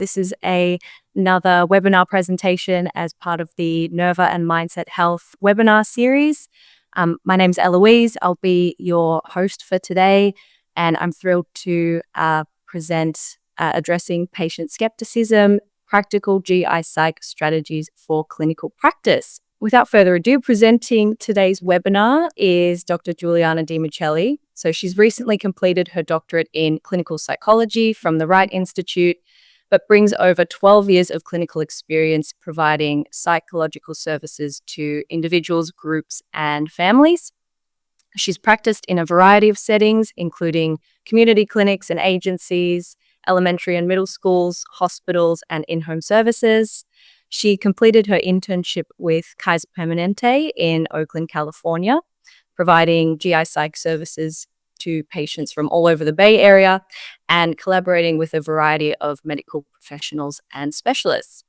This is another webinar presentation as part of the Nerva and Mindset Health webinar series. My name's Eloise. I'll be your host for today, and I'm thrilled to present addressing patient skepticism, practical GI Psych strategies for clinical practice. Without further ado, presenting today's webinar is Dr. Julianna Di Miceli. So she's recently completed her doctorate in clinical psychology from the Wright Institute, but brings over 12 years of clinical experience providing psychological services to individuals, groups, and families. She's practiced in a variety of settings, including community clinics and agencies, elementary and middle schools, hospitals, and in-home services. She completed her internship with Kaiser Permanente in Oakland, California, providing GI Psych services to patients from all over the Bay Area and collaborating with a variety of medical professionals and specialists.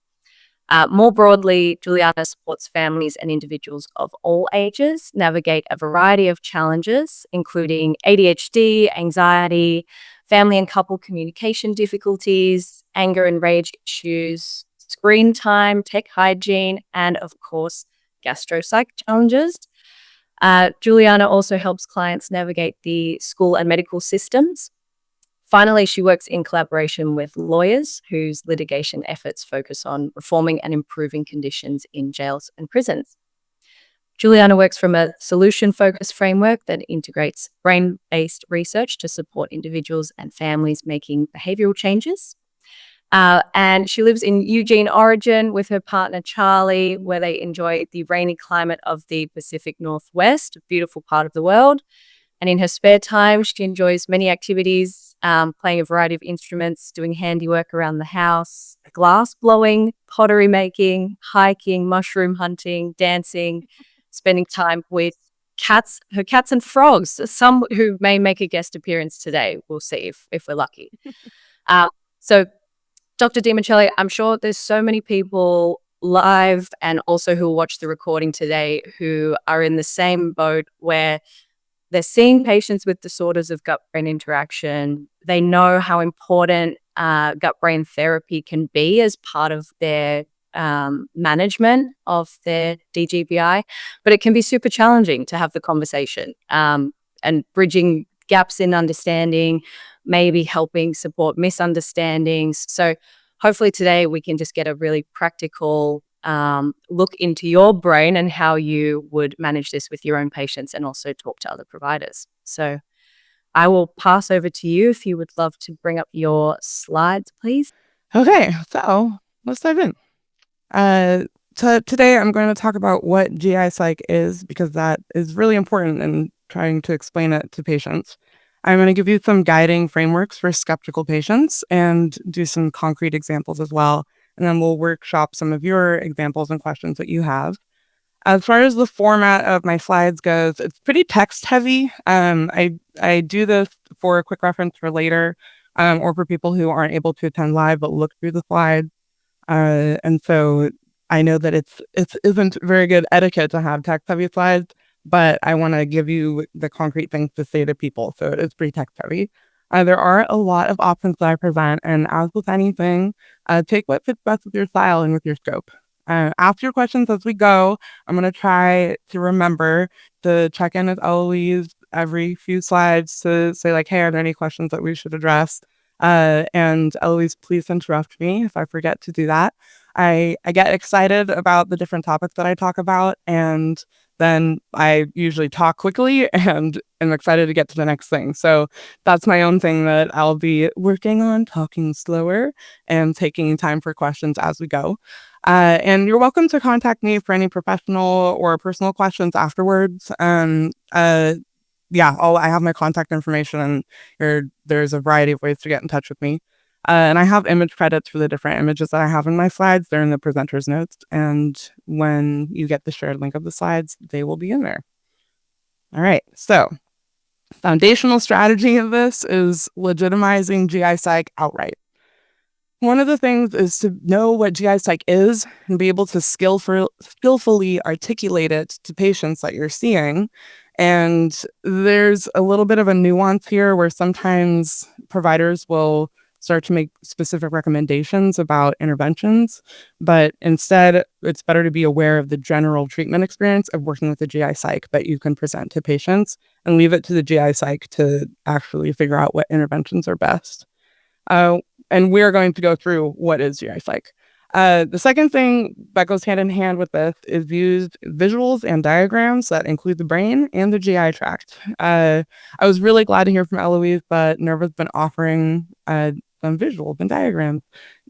More broadly, Julianna supports families and individuals of all ages navigate a variety of challenges, including ADHD, anxiety, family and couple communication difficulties, anger and rage issues, screen time, tech hygiene, and of course, gastropsych challenges. Julianna also helps clients navigate the school and medical systems. Finally, she works in collaboration with lawyers whose litigation efforts focus on reforming and improving conditions in jails and prisons. Julianna works from a solution-focused framework that integrates brain-based research to support individuals and families making behavioral changes. And she lives in Eugene, Oregon with her partner, Charlie, where they enjoy the rainy climate of the Pacific Northwest, a beautiful part of the world. And in her spare time, she enjoys many activities, playing a variety of instruments, doing handiwork around the house, glass blowing, pottery making, hiking, mushroom hunting, dancing, spending time with her cats and frogs, some who may make a guest appearance today. We'll see if we're lucky. So Dr. Di Miceli, I'm sure there's so many people live and also who will watch the recording today who are in the same boat where they're seeing patients with disorders of gut-brain interaction. They know how important gut-brain therapy can be as part of their management of their DGBI, but it can be super challenging to have the conversation and bridging gaps in understanding, maybe helping support misunderstandings. So hopefully today we can just get a really practical look into your brain and how you would manage this with your own patients and also talk to other providers. So I will pass over to you if you would love to bring up your slides, please. Okay, so let's dive in. So today I'm going to talk about what GI Psych is because that is really important in trying to explain it to patients. I'm going to give you some guiding frameworks for skeptical patients and do some concrete examples as well. And then we'll workshop some of your examples and questions that you have. As far as the format of my slides goes, it's pretty text heavy. I do this for a quick reference for later or for people who aren't able to attend live but look through the slides. And so I know that it isn't very good etiquette to have text heavy slides, but I want to give you the concrete things to say to people. So it's pretty text heavy. There are a lot of options that I present, and as with anything, take what fits best with your style and with your scope. Ask your questions as we go. I'm going to try to remember to check in with Eloise every few slides to say like, hey, are there any questions that we should address? And Eloise, please interrupt me if I forget to do that. I get excited about the different topics that I talk about, and then I usually talk quickly and am excited to get to the next thing. So that's my own thing that I'll be working on, talking slower and taking time for questions as we go. And you're welcome to contact me for any professional or personal questions afterwards. I have my contact information, and there's a variety of ways to get in touch with me. And I have image credits for the different images that I have in my slides. They're in the presenter's notes. And when you get the shared link of the slides, they will be in there. All right. So foundational strategy of this is legitimizing GI Psych outright. One of the things is to know what GI Psych is and be able to skillfully articulate it to patients that you're seeing. And there's a little bit of a nuance here where sometimes providers will start to make specific recommendations about interventions, but instead it's better to be aware of the general treatment experience of working with the GI Psych that you can present to patients and leave it to the GI Psych to actually figure out what interventions are best. And we're going to go through what is GI Psych. The second thing that goes hand in hand with this is used visuals and diagrams that include the brain and the GI tract. I was really glad to hear from Eloise that Nerva's been offering some visuals and diagrams.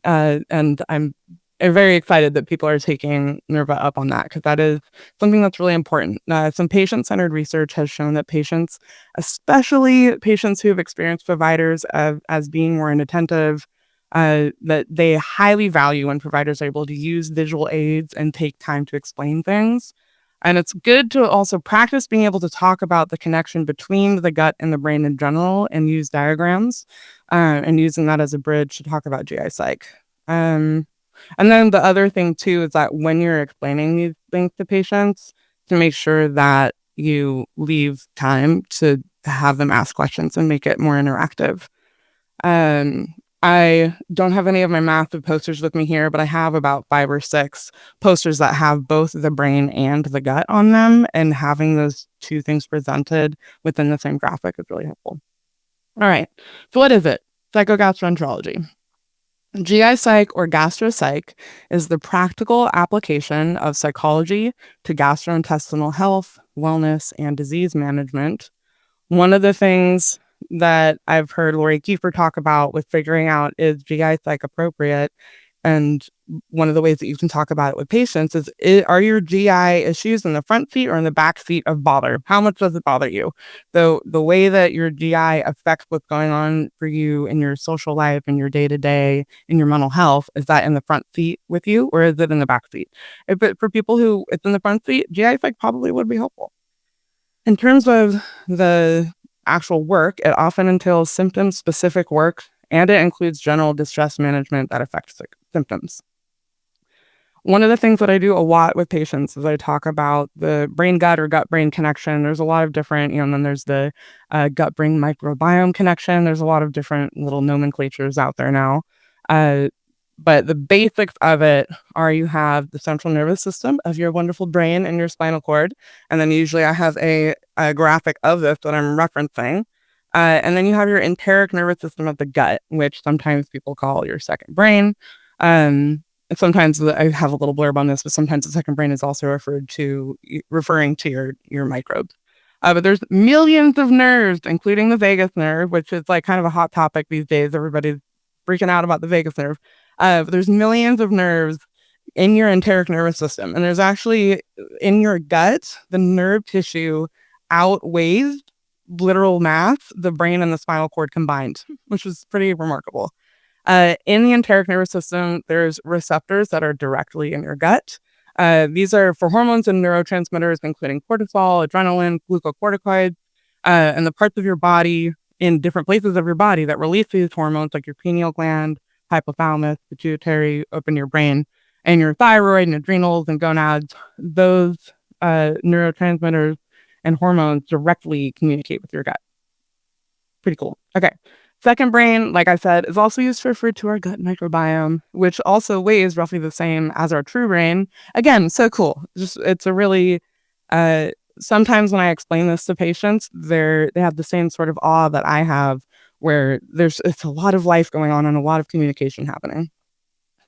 And I'm very excited that people are taking Nerva up on that, because that is something that's really important. Some patient-centered research has shown that patients, especially patients who have experienced providers as being more inattentive, that they highly value when providers are able to use visual aids and take time to explain things. And it's good to also practice being able to talk about the connection between the gut and the brain in general and use diagrams, and using that as a bridge to talk about GI Psych. And then the other thing too is that when you're explaining these things to patients, to make sure that you leave time to have them ask questions and make it more interactive. I don't have any of my massive posters with me here, but I have about 5 or 6 posters that have both the brain and the gut on them, and having those two things presented within the same graphic is really helpful. All right, so what is it? Psychogastroenterology. GI Psych or gastropsych is the practical application of psychology to gastrointestinal health, wellness, and disease management. One of the things that I've heard Lori Kiefer talk about with figuring out is GI Psych appropriate. And one of the ways that you can talk about it with patients is, are your GI issues in the front seat or in the back seat of bother? How much does it bother you? So the way that your GI affects what's going on for you in your social life, in your day-to-day, in your mental health, is that in the front seat with you, or is it in the back seat? If it, for people who it's in the front seat, GI Psych probably would be helpful. In terms of the actual work, it often entails symptom-specific work, and it includes general distress management that affects symptoms. One of the things that I do a lot with patients is I talk about the brain-gut or gut-brain connection. There's a lot of different, and then there's the gut-brain microbiome connection. There's a lot of different little nomenclatures out there now. But the basics of it are, you have the central nervous system of your wonderful brain and your spinal cord. And then usually I have a graphic of this that I'm referencing. And then you have your enteric nervous system of the gut, which sometimes people call your second brain. Sometimes I have a little blurb on this, but sometimes the second brain is also referring to your microbes. But there's millions of nerves, including the vagus nerve, which is like kind of a hot topic these days. Everybody's freaking out about the vagus nerve. But there's millions of nerves in your enteric nervous system. And there's actually, in your gut, the nerve tissue outweighs literal mass, the brain and the spinal cord combined, which is pretty remarkable. In the enteric nervous system, there's receptors that are directly in your gut. These are for hormones and neurotransmitters, including cortisol, adrenaline, glucocorticoids, and the parts of your body in different places of your body that release these hormones, like your pineal gland, hypothalamus, pituitary, up in your brain, and your thyroid and adrenals and gonads. Those neurotransmitters and hormones directly communicate with your gut. Pretty cool. Okay. Second brain, like I said, is also used to refer to our gut microbiome, which also weighs roughly the same as our true brain. Again, so cool. It's a really, sometimes when I explain this to patients, they have the same sort of awe that I have, where it's a lot of life going on and a lot of communication happening.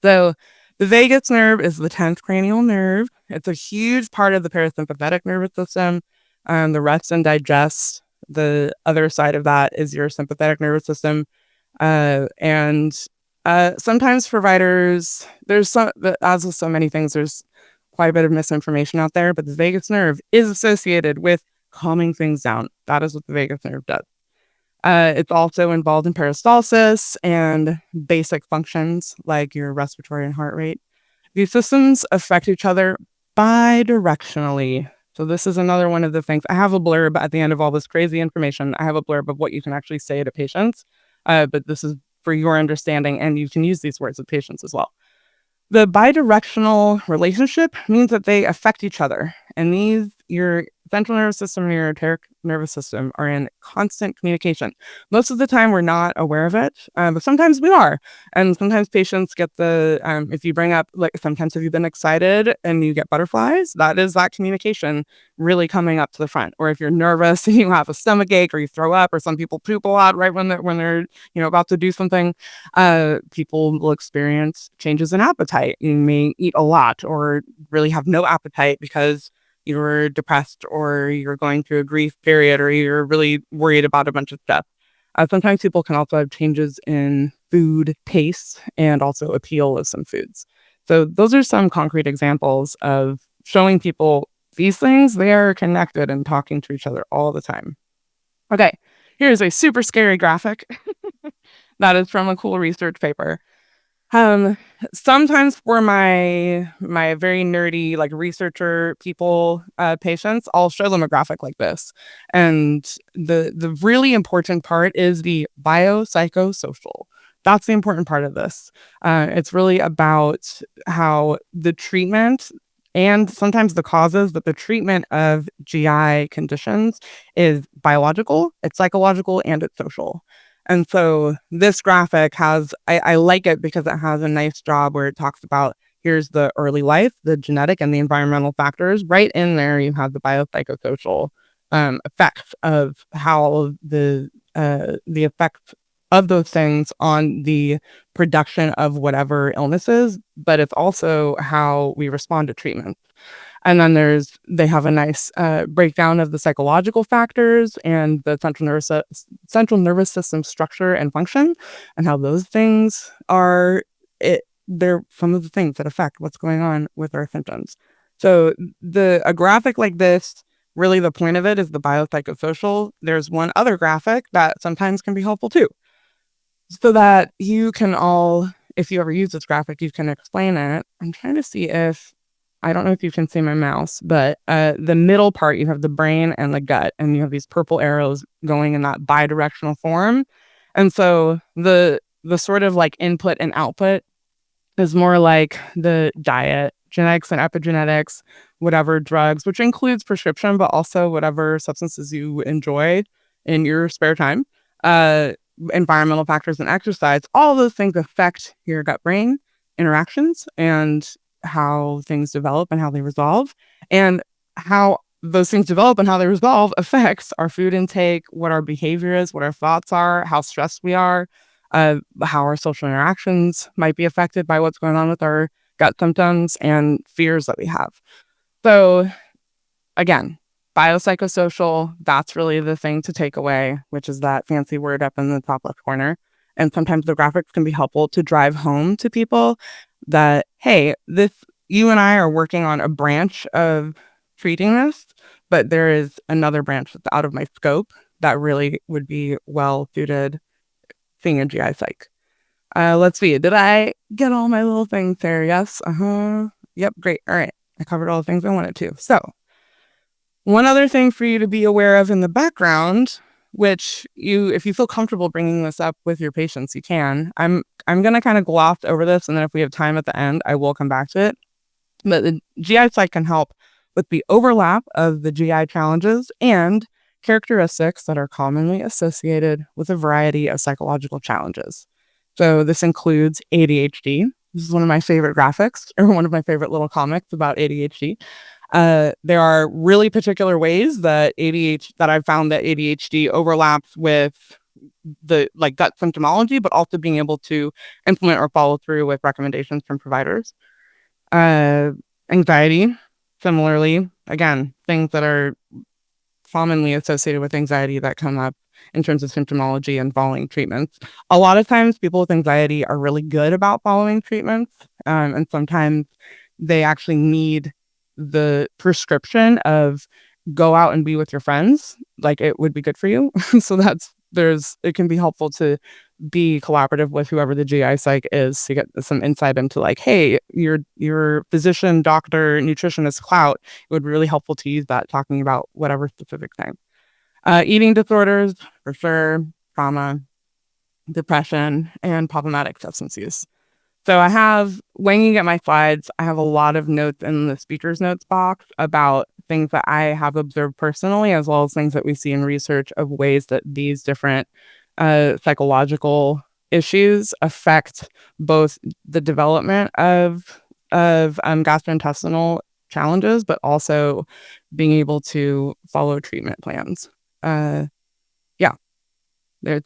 So the vagus nerve is the 10th cranial nerve. It's a huge part of the parasympathetic nervous system. The rest and digest. The other side of that is your sympathetic nervous system. And sometimes providers, as with so many things, there's quite a bit of misinformation out there, but the vagus nerve is associated with calming things down. That is what the vagus nerve does. It's also involved in peristalsis and basic functions like your respiratory and heart rate. These systems affect each other bidirectionally. So this is another one of the things. I have a blurb at the end of all this crazy information. I have a blurb of what you can actually say to patients, but this is for your understanding, and you can use these words with patients as well. The bidirectional relationship means that they affect each other. And your central nervous system and your enteric nervous system are in constant communication. Most of the time, we're not aware of it, but sometimes we are. And sometimes patients get if you bring up, like, sometimes if you've been excited and you get butterflies, that is that communication really coming up to the front. Or if you're nervous and you have a stomach ache or you throw up, or some people poop a lot right when they're about to do something, people will experience changes in appetite. You may eat a lot or really have no appetite because you're depressed or you're going through a grief period or you're really worried about a bunch of stuff. Sometimes people can also have changes in food taste and also appeal of some foods. So those are some concrete examples of showing people these things. They are connected and talking to each other all the time. Okay, here's a super scary graphic that is from a cool research paper. Sometimes for my very nerdy, like, researcher people, patients, I'll show them a graphic like this. And the really important part is the biopsychosocial. That's the important part of this. It's really about how the treatment and sometimes the causes, but the treatment of GI conditions is biological, it's psychological, and it's social. And so this graphic I like it because it has a nice job where it talks about, here's the early life, the genetic and the environmental factors. Right in there, you have the biopsychosocial effects of how the effect of those things on the production of whatever illnesses, but it's also how we respond to treatment. And then they have a nice breakdown of the psychological factors and the central nervous system structure and function, and how those things they're some of the things that affect what's going on with our symptoms. So a graphic like this, really the point of it is the biopsychosocial. There's one other graphic that sometimes can be helpful too, so that you can all, if you ever use this graphic, you can explain it. I'm trying to see I don't know if you can see my mouse, but the middle part, you have the brain and the gut, and you have these purple arrows going in that bidirectional form. And so the sort of like input and output is more like the diet, genetics and epigenetics, whatever drugs, which includes prescription, but also whatever substances you enjoy in your spare time, environmental factors and exercise. All those things affect your gut-brain interactions and how things develop and how they resolve, and how those things develop and how they resolve affects our food intake, what our behavior is, what our thoughts are, how stressed we are, how our social interactions might be affected by what's going on with our gut symptoms and fears that we have. So again, biopsychosocial, that's really the thing to take away, which is that fancy word up in the top left corner. And sometimes the graphics can be helpful to drive home to people that, hey, you and I are working on a branch of treating this, but there is another branch that's out of my scope that really would be well suited seeing a GI Psych. Let's see. Did I get all my little things there? Yes. Yep. Great. All right. I covered all the things I wanted to. So one other thing for you to be aware of in the background, which if you feel comfortable bringing this up with your patients, you can. I'm going to kind of gloss over this, and then if we have time at the end, I will come back to it. But the GI Psych can help with the overlap of the GI challenges and characteristics that are commonly associated with a variety of psychological challenges. So this includes ADHD. This is one of my favorite graphics, or one of my favorite little comics about ADHD. There are really particular ways that I've found that ADHD overlaps with the gut symptomology, but also being able to implement or follow through with recommendations from providers. Anxiety, similarly, again, things that are commonly associated with anxiety that come up in terms of symptomology and following treatments. A lot of times people with anxiety are really good about following treatments, and sometimes they actually need the prescription of go out and be with your friends, like it would be good for you. So it can be helpful to be collaborative with whoever the GI Psych is to get some insight into, like, hey, your physician, doctor, nutritionist clout, it would be really helpful to use that talking about whatever specific thing. Eating disorders, for sure, trauma, depression, and problematic substance use. So I have, when you get my slides, I have a lot of notes in the speaker's notes box about things that I have observed personally, as well as things that we see in research of ways that these different psychological issues affect both the development of gastrointestinal challenges, but also being able to follow treatment plans. Yeah. The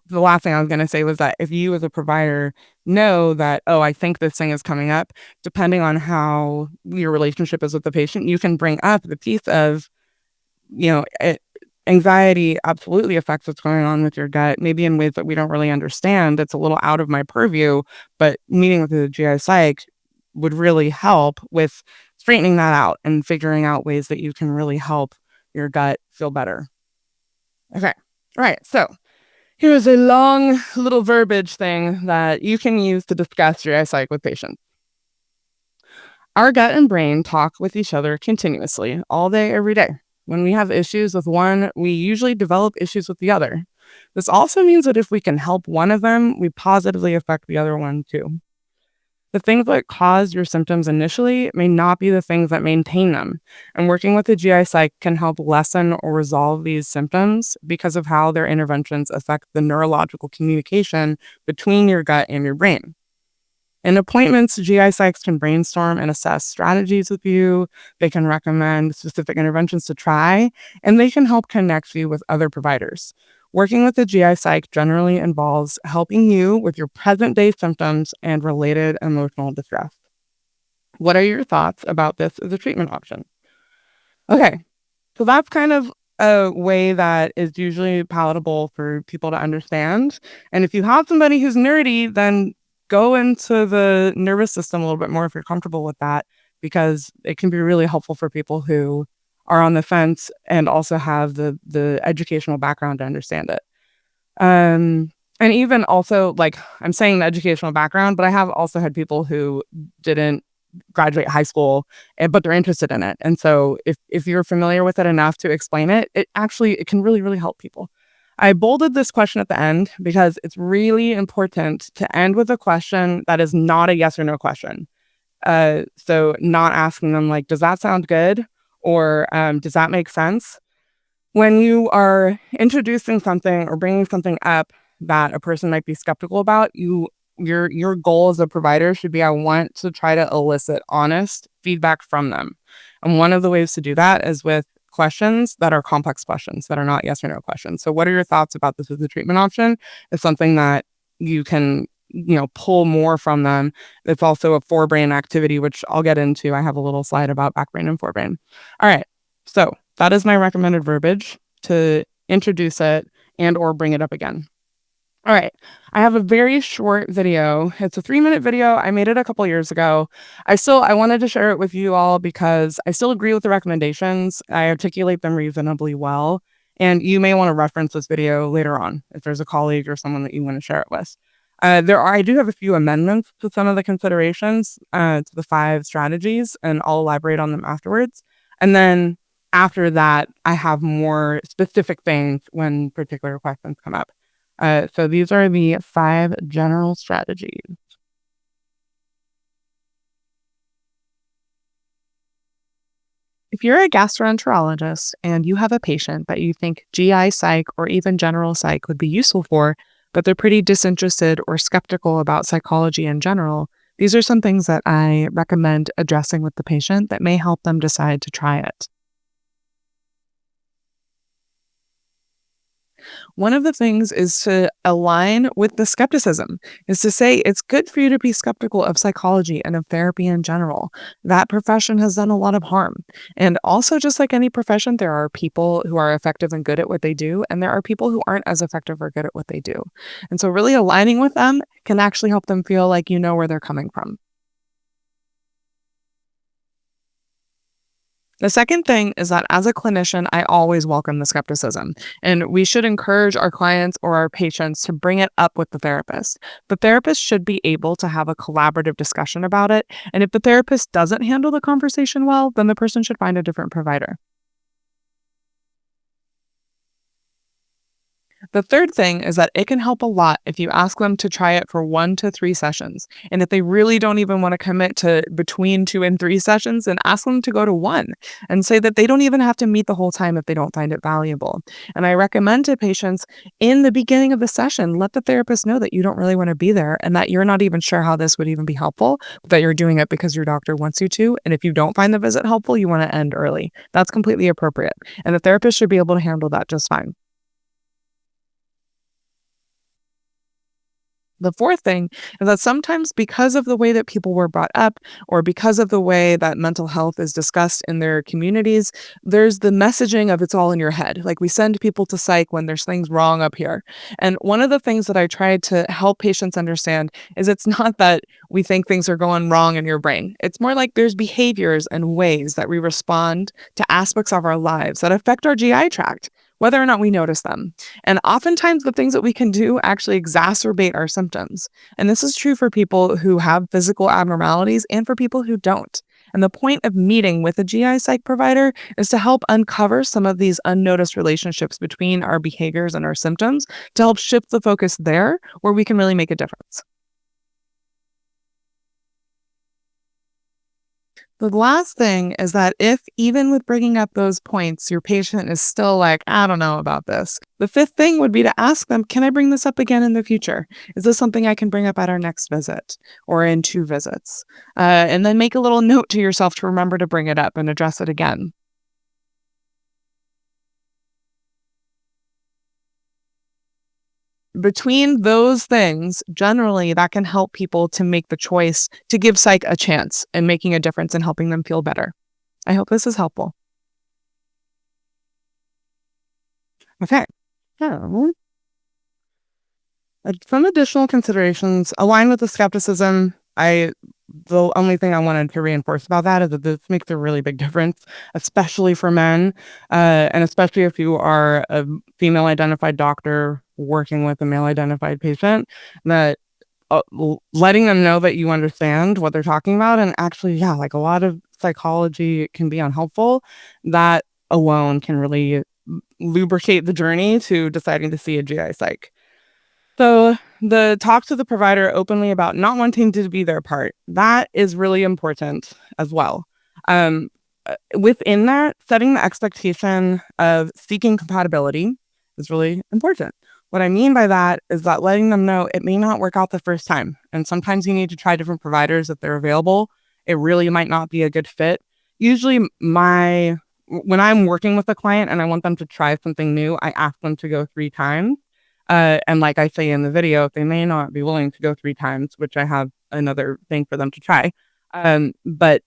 last thing I was going to say was that if you as a provider know that, I think this thing is coming up, depending on how your relationship is with the patient, you can bring up the piece of, anxiety absolutely affects what's going on with your gut, maybe in ways that we don't really understand. It's a little out of my purview, but meeting with the GI Psych would really help with straightening that out and figuring out ways that you can really help your gut feel better. Okay. All right. So here's a long little verbiage thing that you can use to discuss GI Psych with patients. Our gut and brain talk with each other continuously, all day, every day. When we have issues with one, we usually develop issues with the other. This also means that if we can help one of them, we positively affect the other one too. The things that cause your symptoms initially may not be the things that maintain them, and working with the GI Psych can help lessen or resolve these symptoms because of how their interventions affect the neurological communication between your gut and your brain. In appointments, GI Psychs can brainstorm and assess strategies with you. They can recommend specific interventions to try, and they can help connect you with other providers. Working with the GI Psych generally involves helping you with your present-day symptoms and related emotional distress. What are your thoughts about this as a treatment option? Okay, so that's kind of a way that is usually palatable for people to understand. And if you have somebody who's nerdy, then go into the nervous system a little bit more if you're comfortable with that, because it can be really helpful for people who are on the fence and also have the educational background to understand it. And even also, like, I'm saying the educational background, but I have also had people who didn't graduate high school, but they're interested in it. And so if you're familiar with it enough to explain it, it can really, really help people. I bolded this question at the end because it's really important to end with a question that is not a yes or no question. So not asking them like, does that sound good? Or does that make sense? When you are introducing something or bringing something up that a person might be skeptical about, your goal as a provider should be, I want to try to elicit honest feedback from them. And one of the ways to do that is with questions that are complex questions that are not yes or no questions. So what are your thoughts about this as a treatment option? It's something that you can, pull more from them. It's also a forebrain activity, which I'll get into. I have a little slide about backbrain and forebrain. All right. So that is my recommended verbiage to introduce it and or bring it up again. All right. I have a very short video. It's a 3-minute video. I made it a couple years ago. I wanted to share it with you all because I still agree with the recommendations. I articulate them reasonably well. And you may want to reference this video later on if there's a colleague or someone that you want to share it with. I do have a few amendments to some of the considerations to the 5 strategies, and I'll elaborate on them afterwards. And then after that, I have more specific things when particular questions come up. So these are the 5 general strategies. If you're a gastroenterologist and you have a patient that you think GI Psych or even general psych would be useful for, but they're pretty disinterested or skeptical about psychology in general, these are some things that I recommend addressing with the patient that may help them decide to try it. One of the things is to align with the skepticism, is to say it's good for you to be skeptical of psychology and of therapy in general. That profession has done a lot of harm. And also, just like any profession, there are people who are effective and good at what they do, and there are people who aren't as effective or good at what they do. And so really aligning with them can actually help them feel like you know where they're coming from. The second thing is that as a clinician, I always welcome the skepticism, and we should encourage our clients or our patients to bring it up with the therapist. The therapist should be able to have a collaborative discussion about it, and if the therapist doesn't handle the conversation well, then the person should find a different provider. The third thing is that it can help a lot if you ask them to try it for 1 to 3 sessions. And if they really don't even want to commit to between 2 and 3 sessions, then ask them to go to 1 and say that they don't even have to meet the whole time if they don't find it valuable. And I recommend to patients in the beginning of the session, let the therapist know that you don't really want to be there and that you're not even sure how this would even be helpful, but that you're doing it because your doctor wants you to. And if you don't find the visit helpful, you want to end early. That's completely appropriate. And the therapist should be able to handle that just fine. The fourth thing is that sometimes because of the way that people were brought up or because of the way that mental health is discussed in their communities, there's the messaging of it's all in your head. Like we send people to psych when there's things wrong up here. And one of the things that I try to help patients understand is it's not that we think things are going wrong in your brain. It's more like there's behaviors and ways that we respond to aspects of our lives that affect our GI tract, whether or not we notice them. And oftentimes the things that we can do actually exacerbate our symptoms. And this is true for people who have physical abnormalities and for people who don't. And the point of meeting with a GI psych provider is to help uncover some of these unnoticed relationships between our behaviors and our symptoms to help shift the focus there where we can really make a difference. The last thing is that if even with bringing up those points, your patient is still like, I don't know about this. The fifth thing would be to ask them, can I bring this up again in the future? Is this something I can bring up at our next visit or in 2 visits? And then make a little note to yourself to remember to bring it up and address it again. Between those things, generally that can help people to make the choice to give psych a chance and making a difference and helping them feel better. I hope this is helpful. Okay. So, some additional considerations align with the skepticism. The only thing I wanted to reinforce about that is that this makes a really big difference, especially for men, and especially if you are a female identified doctor working with a male identified patient, that letting them know that you understand what they're talking about. And actually, yeah, like a lot of psychology can be unhelpful. That alone can really lubricate the journey to deciding to see a GI psych. So the talk to the provider openly about not wanting to be their part, that is really important as well. Within that, setting the expectation of seeking compatibility is really important. What I mean by that is that letting them know it may not work out the first time. And sometimes you need to try different providers if they're available. It really might not be a good fit. Usually when I'm working with a client and I want them to try something new, I ask them to go 3 times. And like I say in the video, they may not be willing to go 3 times, which I have another thing for them to try. But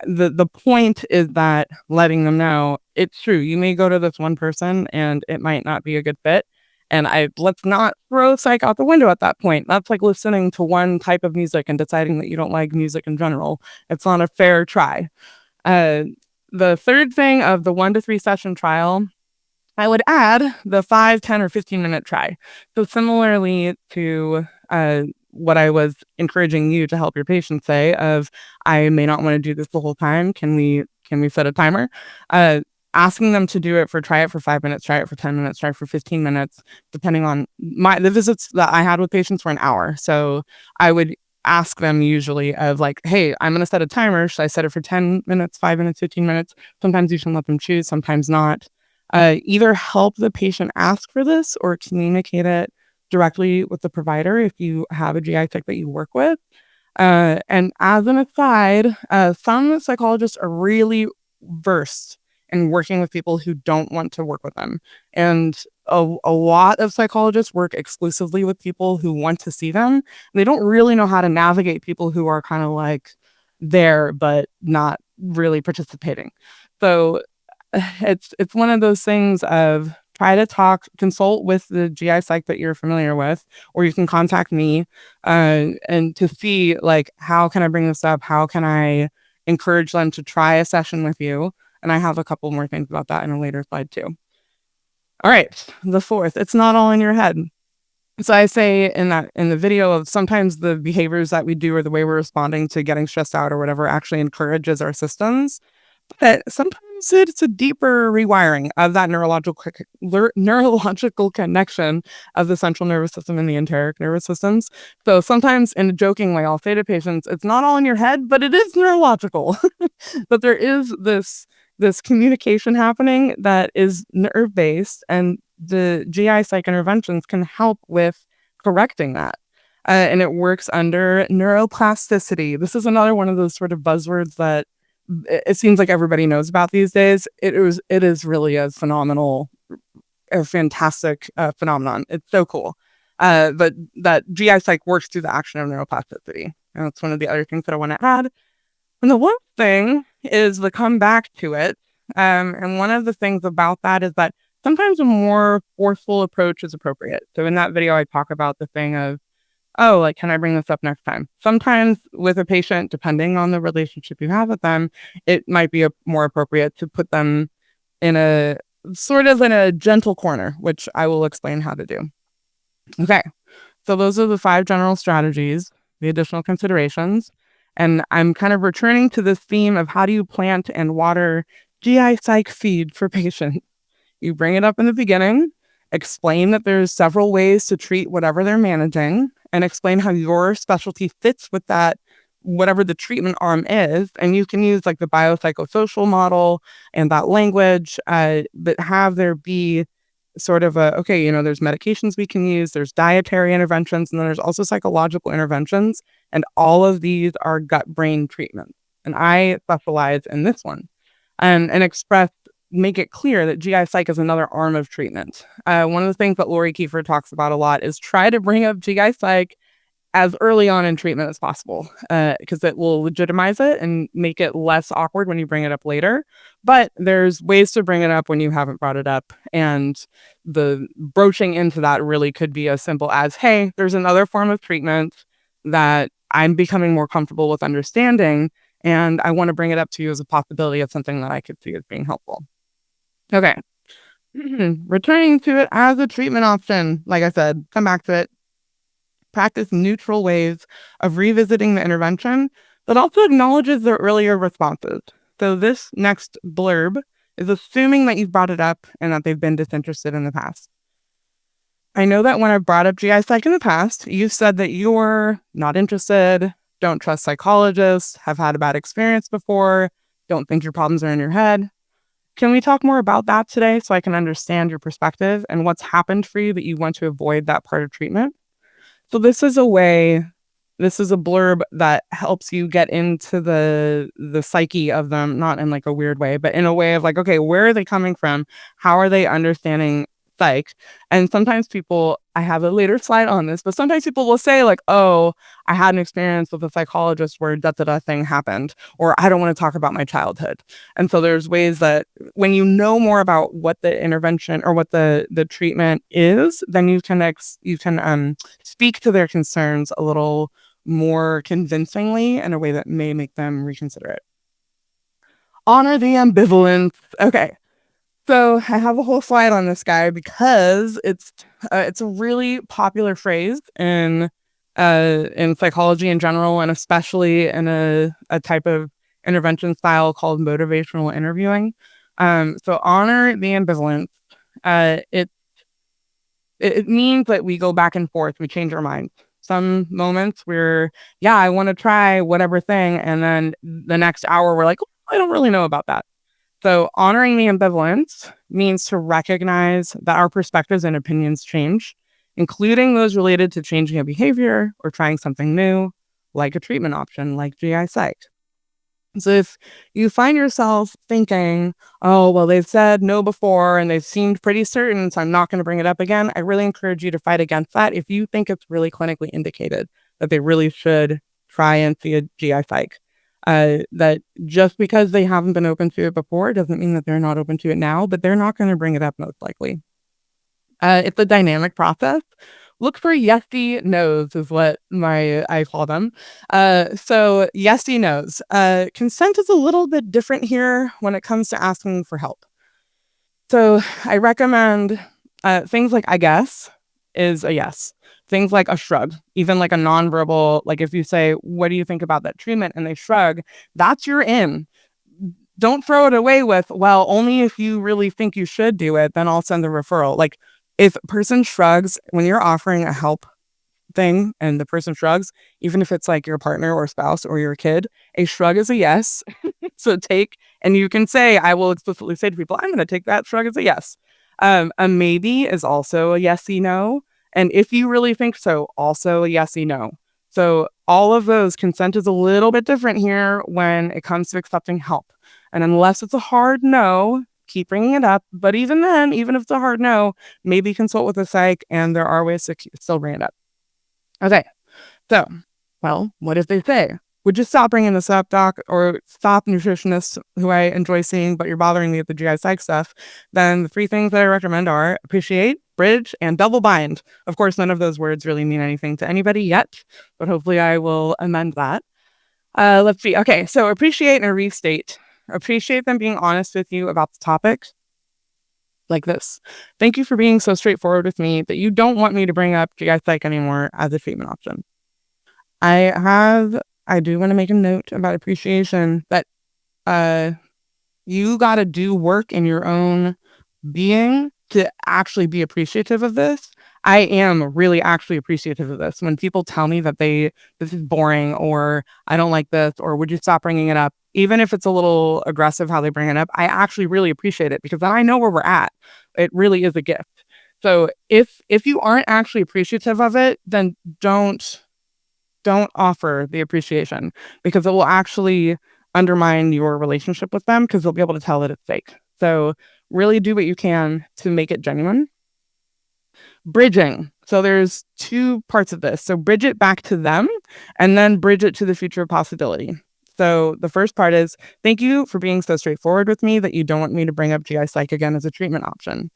the point is that letting them know it's true. You may go to this one person and it might not be a good fit. And let's not throw psych out the window at that point. That's like listening to one type of music and deciding that you don't like music in general. It's not a fair try. The third thing of the 1 to 3 session trial, I would add the 5, 10, or 15-minute try. So similarly to what I was encouraging you to help your patient say of, I may not want to do this the whole time. Can we set a timer? Asking them to try it for 5 minutes, try it for 10 minutes, try it for 15 minutes, depending on the visits that I had with patients were an hour. So I would ask them usually of like, hey, I'm going to set a timer. Should I set it for 10 minutes, 5 minutes, 15 minutes? Sometimes you can let them choose, sometimes not. Either help the patient ask for this or communicate it directly with the provider if you have a GI psych that you work with. And as an aside, some psychologists are really versed in working with people who don't want to work with them. And a lot of psychologists work exclusively with people who want to see them. They don't really know how to navigate people who are kind of like there, but not really participating. So it's one of those things of try to consult with the GI psych that you're familiar with, or you can contact me and to see like, how can I bring this up? How can I encourage them to try a session with you? And I have a couple more things about that in a later slide too. All right, the fourth, it's not all in your head. So I say in the video of sometimes the behaviors that we do or the way we're responding to getting stressed out or whatever actually encourages our systems. But sometimes sometimes it's a deeper rewiring of that neurological connection of the central nervous system and the enteric nervous systems. So sometimes, in a joking way, I'll say to patients, it's not all in your head, but it is neurological. But there is this communication happening that is nerve-based, and the GI psych interventions can help with correcting that. And it works under neuroplasticity. This is another one of those sort of buzzwords that it seems like everybody knows about these days. It is really a fantastic phenomenon. It's so cool. But that GI psych works through the action of neuroplasticity. And that's one of the other things that I want to add. And the one thing is the come back to it. And one of the things about that is that sometimes a more forceful approach is appropriate. So in that video, I talk about the thing of, oh, like, can I bring this up next time? Sometimes with a patient, depending on the relationship you have with them, it might be more appropriate to put them in a gentle corner, which I will explain how to do. Okay, so those are the 5 general strategies, the additional considerations. And I'm kind of returning to this theme of how do you plant and water GI psych feed for patients. You bring it up in the beginning, explain that there's several ways to treat whatever they're managing, and explain how your specialty fits with that, whatever the treatment arm is. And you can use like the biopsychosocial model and that language, but have there be sort of okay, there's medications we can use, there's dietary interventions, and then there's also psychological interventions. And all of these are gut-brain treatments. And I specialize in this one. And make it clear that GI psych is another arm of treatment. One of the things that Lori Kiefer talks about a lot is try to bring up GI psych as early on in treatment as possible, because it will legitimize it and make it less awkward when you bring it up later. But there's ways to bring it up when you haven't brought it up. And the broaching into that really could be as simple as, hey, there's another form of treatment that I'm becoming more comfortable with understanding, and I want to bring it up to you as a possibility of something that I could see as being helpful. Okay. Returning to it as a treatment option, like I said, come back to it. Practice neutral ways of revisiting the intervention that also acknowledges the earlier responses. So this next blurb is assuming that you've brought it up and that they've been disinterested in the past. I know that when I've brought up GI psych in the past, you've said that you're not interested, don't trust psychologists, have had a bad experience before, don't think your problems are in your head. Can we talk more about that today so I can understand your perspective and what's happened for you that you want to avoid that part of treatment? So this is a blurb that helps you get into the psyche of them, not in like a weird way, but in a way of like, okay, where are they coming from? How are they understanding psych? And sometimes I have a later slide on this, but sometimes people will say like, oh, I had an experience with a psychologist where da-da-da thing happened, or I don't want to talk about my childhood. And so there's ways that when you know more about what the intervention or what the treatment is, then you can speak to their concerns a little more convincingly in a way that may make them reconsider it. Honor the ambivalence. Okay. So I have a whole slide on this guy because it's a really popular phrase in psychology in general, and especially in a type of intervention style called motivational interviewing. So honor the ambivalence. It means that we go back and forth, we change our minds. Some moments I want to try whatever thing, and then the next hour we're like, oh, I don't really know about that. So honoring the ambivalence means to recognize that our perspectives and opinions change, including those related to changing a behavior or trying something new, like a treatment option like GI Psych. So if you find yourself thinking, oh, well, they've said no before and they've seemed pretty certain, so I'm not going to bring it up again, I really encourage you to fight against that if you think it's really clinically indicated that they really should try and see a GI Psych. That just because they haven't been open to it before doesn't mean that they're not open to it now, but they're not going to bring it up most likely. It's a dynamic process. Look for yesy no's is what I call them. So yesy no's. Consent is a little bit different here when it comes to asking for help. So I recommend things like I guess is a yes. Things like a shrug, even like a nonverbal, like if you say, what do you think about that treatment? And they shrug, that's your in. don't throw it away with, well, only if you really think you should do it, then I'll send the referral. Like, if a person shrugs when you're offering a help thing and the person shrugs, even if it's like your partner or spouse or your kid, a shrug is a yes. So and you can say, I will explicitly say to people, I'm going to take that shrug as a yes. A maybe is also a yesy no. And if you really think so, also a yesy no. So all of those, consent is a little bit different here when it comes to accepting help. And unless it's a hard no, keep bringing it up. But even then, even if it's a hard no, maybe consult with a psych, and there are ways to still bring it up. Okay, so, well, what if they say, would you stop bringing this up, doc, or stop, nutritionists who I enjoy seeing, but you're bothering me with the GI Psych stuff? Then the 3 things that I recommend are appreciate, bridge, and double bind. Of course, none of those words really mean anything to anybody yet, but hopefully I will amend that. Let's see. Okay, so appreciate and restate. Appreciate them being honest with you about the topic. Like this. Thank you for being so straightforward with me that you don't want me to bring up GI Psych anymore as a treatment option. I do want to make a note about appreciation that you got to do work in your own being to actually be appreciative of this. I am really actually appreciative of this. When people tell me that this is boring, or I don't like this, or would you stop bringing it up? Even if it's a little aggressive how they bring it up, I actually really appreciate it because then I know where we're at. It really is a gift. So if you aren't actually appreciative of it, then don't offer the appreciation, because it will actually undermine your relationship with them, because they'll be able to tell that it's fake. So really do what you can to make it genuine. Bridging. So there's 2 parts of this. So bridge it back to them, and then bridge it to the future possibility. So the first part is, thank you for being so straightforward with me that you don't want me to bring up GI Psych again as a treatment option.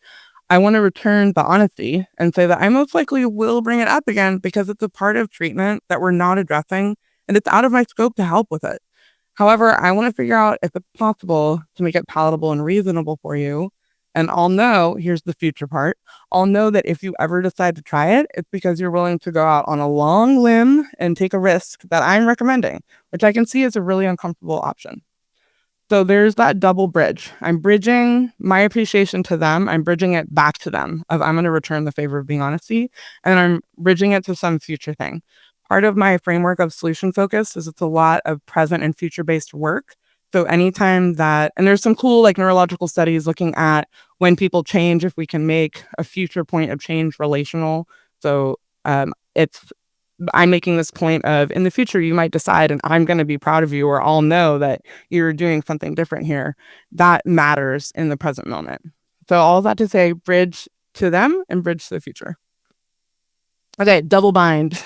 I want to return the honesty and say that I most likely will bring it up again because it's a part of treatment that we're not addressing, and it's out of my scope to help with it. However, I want to figure out if it's possible to make it palatable and reasonable for you. And I'll know, here's the future part, I'll know that if you ever decide to try it, it's because you're willing to go out on a long limb and take a risk that I'm recommending, which I can see is a really uncomfortable option. So there's that double bridge. I'm bridging my appreciation to them. I'm bridging it back to them of I'm going to return the favor of being honesty, and I'm bridging it to some future thing. Part of my framework of solution focus is it's a lot of present and future-based work. So anytime that, and there's some cool like neurological studies looking at when people change, if we can make a future point of change relational. So I'm making this point of in the future, you might decide, and I'm going to be proud of you, or I'll know that you're doing something different here. That matters in the present moment. So all that to say, bridge to them and bridge to the future. Okay, double bind.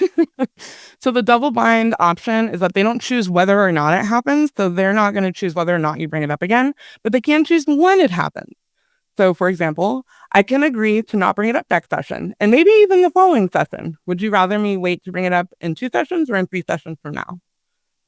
So the double bind option is that they don't choose whether or not it happens. So they're not going to choose whether or not you bring it up again, but they can choose when it happens. So for example, I can agree to not bring it up next session, and maybe even the following session. Would you rather me wait to bring it up in 2 sessions or in 3 sessions from now?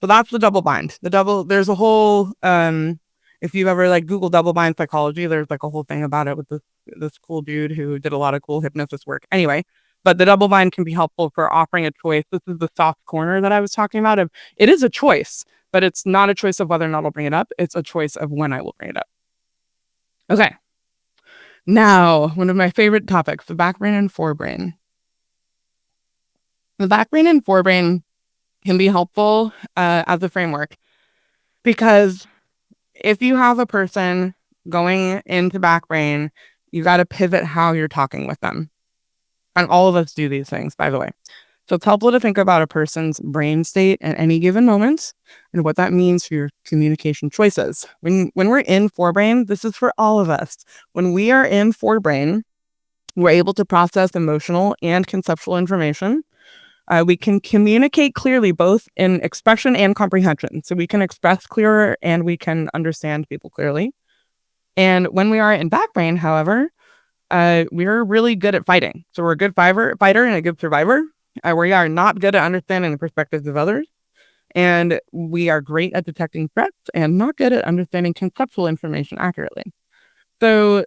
So that's the double bind. There's a whole, if you've ever like Google double bind psychology, there's like a whole thing about it with this cool dude who did a lot of cool hypnosis work. Anyway, but the double bind can be helpful for offering a choice. This is the soft corner that I was talking about. It is a choice, but it's not a choice of whether or not I'll bring it up. It's a choice of when I will bring it up. Okay. Now, one of my favorite topics, the back brain and forebrain. The back brain and forebrain can be helpful as a framework, because if you have a person going into back brain, you got to pivot how you're talking with them. And all of us do these things, by the way. So it's helpful to think about a person's brain state at any given moment and what that means for your communication choices. When we're in forebrain, this is for all of us. When we are in forebrain, we're able to process emotional and conceptual information. We can communicate clearly, both in expression and comprehension. So we can express clearer and we can understand people clearly. And when we are in back brain, however, we're really good at fighting. So we're a good fighter and a good survivor. We are not good at understanding the perspectives of others. And we are great at detecting threats and not good at understanding conceptual information accurately. So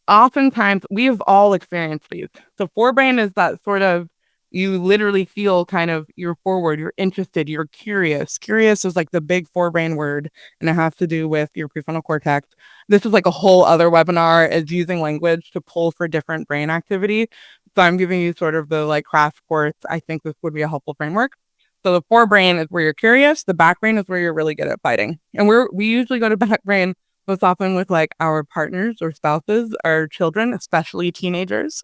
oftentimes we have all experienced these. So forebrain is that sort of You literally feel kind of, you're forward, you're interested, you're curious. Curious is like the big forebrain word, and it has to do with your prefrontal cortex. This is like a whole other webinar, is using language to pull for different brain activity. So I'm giving you sort of the like crash course. I think this would be a helpful framework. So the forebrain is where you're curious. The backbrain is where you're really good at fighting. And we usually go to backbrain most often with like our partners or spouses, our children, especially teenagers.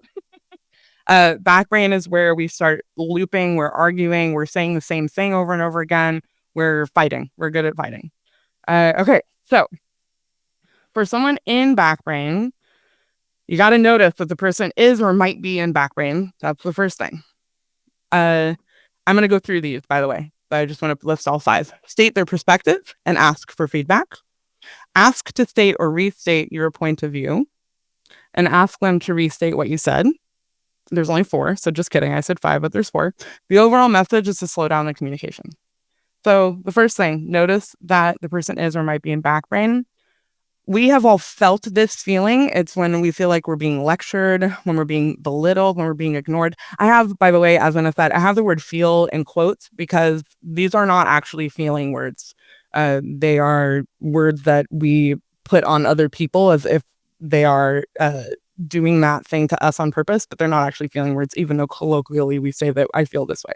Backbrain is where we start looping, we're arguing, we're saying the same thing over and over again. We're fighting. We're good at fighting. Okay, so for someone in backbrain, you got to notice that the person is or might be in backbrain. That's the first thing. I'm going to go through these, by the way, but I just want to list all five. State their perspective and ask for feedback. Ask to state or restate your point of view, and ask them to restate what you said. There's only 4, so just kidding. I said 5, but there's 4. The overall message is to slow down the communication. So the first thing, notice that the person is or might be in backbrain. We have all felt this feeling. It's when we feel like we're being lectured, when we're being belittled, when we're being ignored. I have, by the way, as an aside, I have the word feel in quotes because these are not actually feeling words. They are words that we put on other people as if they are doing that thing to us on purpose, but they're not actually feeling words, even though colloquially we say that I feel this way.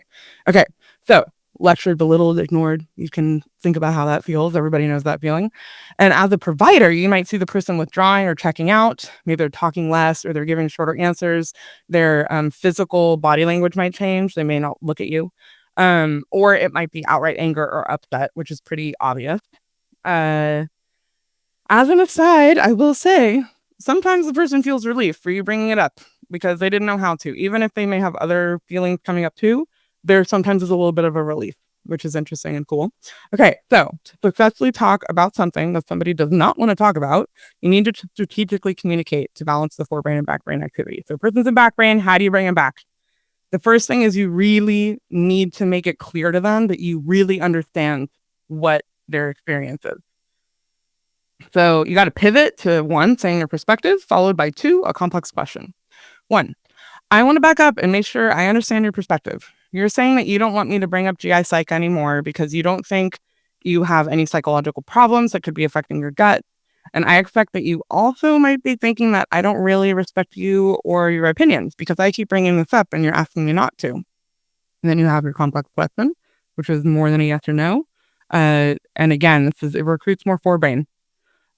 Okay, so lectured, belittled, ignored. You can think about how that feels. Everybody knows that feeling. And as a provider, you might see the person withdrawing or checking out. Maybe they're talking less or they're giving shorter answers. Their physical body language might change. They may not look at you. Or it might be outright anger or upset, which is pretty obvious. As an aside, I will say, sometimes the person feels relief for you bringing it up because they didn't know how to. Even if they may have other feelings coming up too, there sometimes is a little bit of a relief, which is interesting and cool. Okay, so to successfully talk about something that somebody does not want to talk about, you need to strategically communicate to balance the forebrain and backbrain activity. So person's in backbrain, how do you bring them back? The first thing is you really need to make it clear to them that you really understand what their experience is. So you got to pivot to 1, saying your perspective, followed by 2, a complex question. 1, I want to back up and make sure I understand your perspective. You're saying that you don't want me to bring up GI Psych anymore because you don't think you have any psychological problems that could be affecting your gut. And I expect that you also might be thinking that I don't really respect you or your opinions because I keep bringing this up and you're asking me not to. And then you have your complex question, which is more than a yes or no. And again, it recruits more forebrain.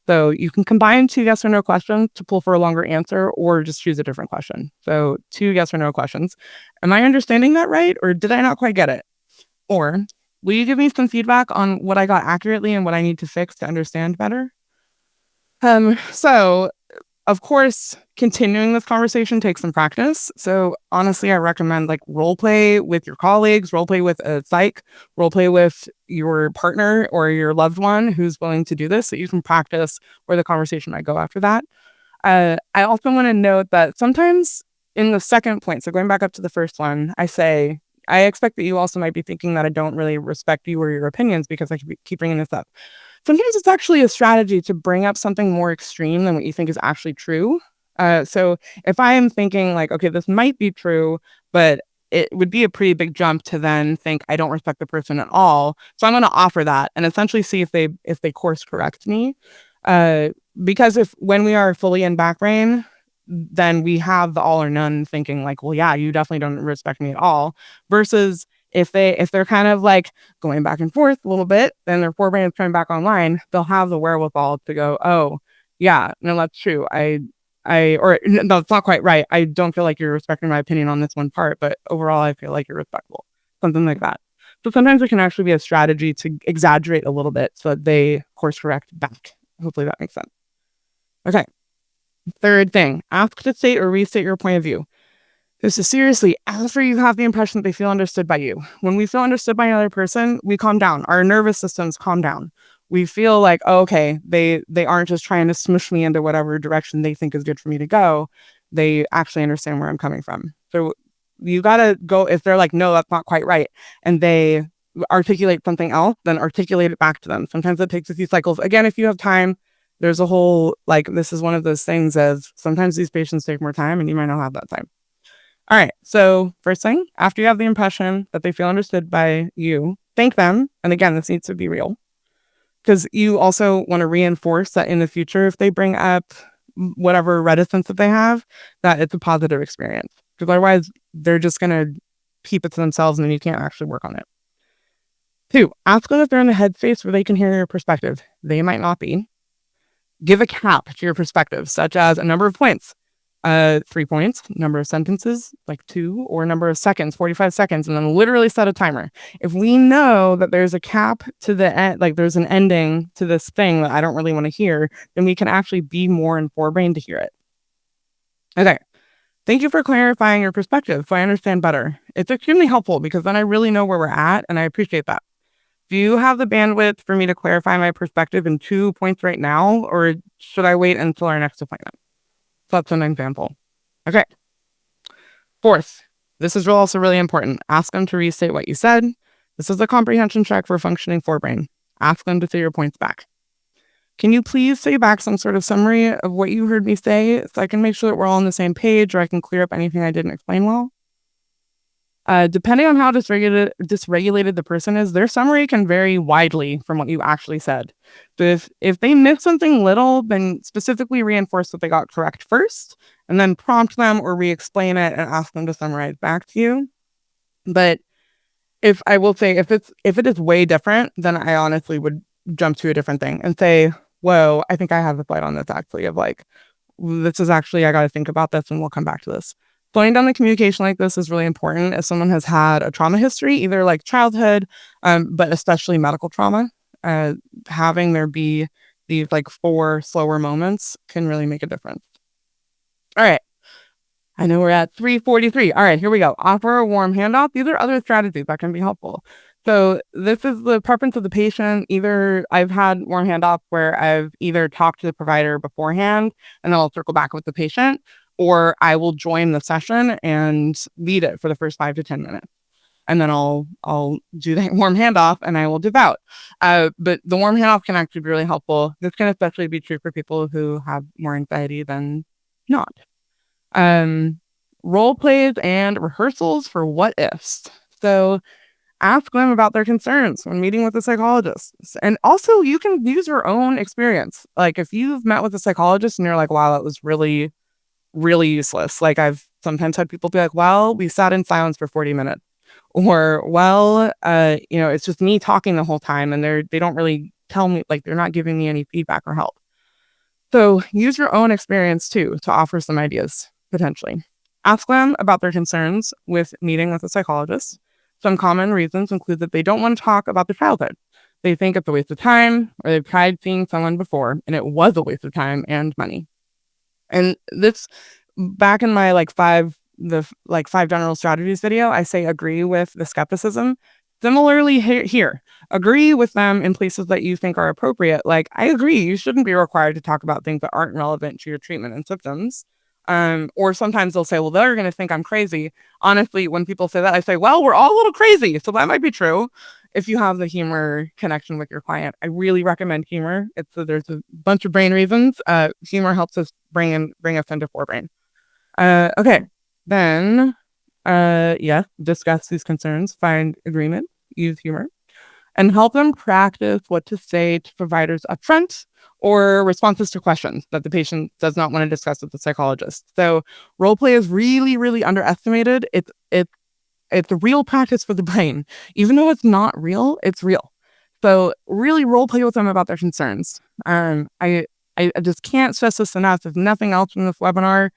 So you can combine 2 yes or no questions to pull for a longer answer or just choose a different question. So 2 yes or no questions. Am I understanding that right? Or did I not quite get it? Or will you give me some feedback on what I got accurately and what I need to fix to understand better? So of course, continuing this conversation takes some practice. So honestly, I recommend like role play with your colleagues, role play with a psych, role play with your partner or your loved one who's willing to do this so you can practice where the conversation might go after that. I also want to note that sometimes in the second point, so going back up to the first one, I say, I expect that you also might be thinking that I don't really respect you or your opinions because I keep bringing this up. Sometimes it's actually a strategy to bring up something more extreme than what you think is actually true. So if I am thinking like, okay, this might be true, but it would be a pretty big jump to then think I don't respect the person at all. So I'm going to offer that and essentially see if they course correct me. Because when we are fully in backbrain, then we have the all or none thinking like, well, yeah, you definitely don't respect me at all. Versus if they're kind of like going back and forth a little bit, then their forebrain is coming back online, they'll have the wherewithal to go, oh, yeah, no, that's true. Or no, it's not quite right. I don't feel like you're respecting my opinion on this one part, but overall, I feel like you're respectful. Something like that. So sometimes it can actually be a strategy to exaggerate a little bit so that they course correct back. Hopefully that makes sense. Okay. Third thing, ask to state or restate your point of view. This is seriously after you have the impression that they feel understood by you. When we feel understood by another person, we calm down. Our nervous systems calm down. We feel like, oh, okay, they aren't just trying to smush me into whatever direction they think is good for me to go. They actually understand where I'm coming from. So you got to go, if they're like, no, that's not quite right, and they articulate something else, then articulate it back to them. Sometimes it takes a few cycles. Again, if you have time, there's a whole, like, this is one of those things as sometimes these patients take more time and you might not have that time. All right. So first thing, after you have the impression that they feel understood by you, thank them. And again, this needs to be real, because you also want to reinforce that in the future, if they bring up whatever reticence that they have, that it's a positive experience. Because otherwise, they're just going to keep it to themselves and then you can't actually work on it. 2, ask them if they're in the headspace where they can hear your perspective. They might not be. Give a cap to your perspective, such as a number of points. 3 points, number of sentences, like 2, or number of seconds, 45 seconds, and then literally set a timer. If we know that there's a cap to the end, like there's an ending to this thing that I don't really want to hear, then we can actually be more in forebrain to hear it. Okay. Thank you for clarifying your perspective so I understand better. It's extremely helpful because then I really know where we're at, and I appreciate that. Do you have the bandwidth for me to clarify my perspective in 2 points right now, or should I wait until our next appointment? So that's an example. Okay. 4th, this is also really important. Ask them to restate what you said. This is a comprehension check for functioning forebrain. Ask them to say your points back. Can you please say back some sort of summary of what you heard me say so I can make sure that we're all on the same page, or I can clear up anything I didn't explain well? Depending on how dysregulated the person is, their summary can vary widely from what you actually said. So if they miss something little, then specifically reinforce what they got correct first, and then prompt them or re-explain it and ask them to summarize back to you. But if it is way different, then I honestly would jump to a different thing and say, whoa, I think I have a slide on this actually, of like, this is actually, I got to think about this and we'll come back to this. Slowing down the communication like this is really important if someone has had a trauma history, either like childhood, but especially medical trauma. Having there be these like 4 slower moments can really make a difference. All right. I know we're at 3:43. All right, here we go. Offer a warm handoff. These are other strategies that can be helpful. So this is the preference of the patient. Either I've had warm handoff where I've either talked to the provider beforehand and then I'll circle back with the patient, or I will join the session and lead it for the first 5 to 10 minutes. And then I'll do that warm handoff and I will dip out. But the warm handoff can actually be really helpful. This can especially be true for people who have more anxiety than not. Role plays and rehearsals for what ifs. So ask them about their concerns when meeting with a psychologist. And also you can use your own experience. Like if you've met with a psychologist and you're like, wow, that was really, really useless. Like I've sometimes had people be like, well, we sat in silence for 40 minutes. Or, well, it's just me talking the whole time and they don't really tell me, like they're not giving me any feedback or help. So use your own experience too to offer some ideas, potentially. Ask them about their concerns with meeting with a psychologist. Some common reasons include that they don't want to talk about their childhood. They think it's a waste of time, or they've tried seeing someone before and it was a waste of time and money. And this, back in my 5 general strategies video, I say agree with the skepticism. Similarly here, agree with them in places that you think are appropriate. Like, I agree, you shouldn't be required to talk about things that aren't relevant to your treatment and symptoms. Or sometimes they'll say, well, they're going to think I'm crazy. Honestly, when people say that, I say, well, we're all a little crazy. So that might be true. If you have the humor connection with your client, I really recommend humor. There's a bunch of brain reasons. Humor helps us bring us into forebrain. Okay. Then, discuss these concerns, find agreement, use humor, and help them practice what to say to providers upfront or responses to questions that the patient does not want to discuss with the psychologist. So role play is really, really underestimated. It's a real practice for the brain. Even though it's not real, it's real. So really role play with them about their concerns. I just can't stress this enough. If nothing else from this webinar,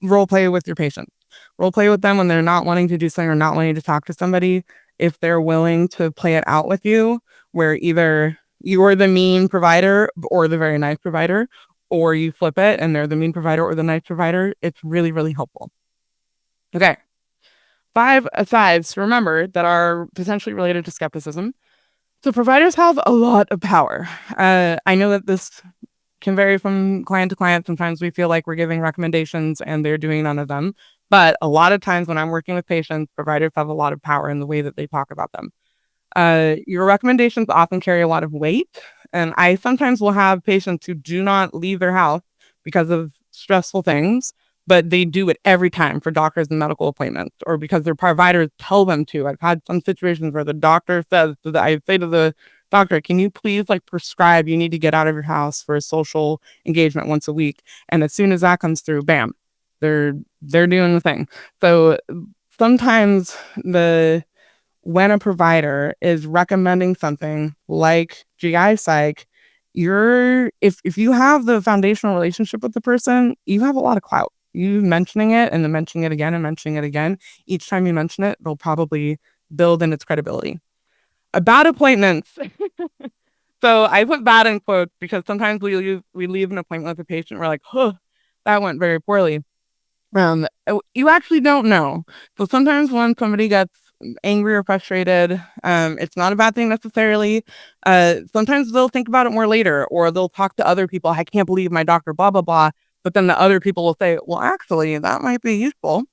role play with your patient. Role play with them when they're not wanting to do something or not wanting to talk to somebody. If they're willing to play it out with you, where either you're the mean provider or the very nice provider, or you flip it and they're the mean provider or the nice provider, it's really, really helpful. Okay. 5 asides to remember that are potentially related to skepticism. So providers have a lot of power. I know that this can vary from client to client. Sometimes we feel like we're giving recommendations and they're doing none of them. But a lot of times when I'm working with patients, providers have a lot of power in the way that they talk about them. Your recommendations often carry a lot of weight. And I sometimes will have patients who do not leave their house because of stressful things, but they do it every time for doctors and medical appointments, or because their providers tell them to. I've had some situations where the doctor says, I say to the doctor, can you please prescribe, you need to get out of your house for a social engagement once a week. And as soon as that comes through, bam, they're doing the thing. So sometimes when a provider is recommending something like GI Psych, if you have the foundational relationship with the person, you have a lot of clout. You mentioning it and then mentioning it again and mentioning it again. Each time you mention it, they'll probably build in its credibility. About appointments. So I put bad in quotes because sometimes we leave an appointment with a patient. We're like, huh, that went very poorly. You actually don't know. So sometimes when somebody gets angry or frustrated, it's not a bad thing necessarily. Sometimes they'll think about it more later, or they'll talk to other people. I can't believe my doctor, blah, blah, blah. But then the other people will say, well, actually, that might be useful.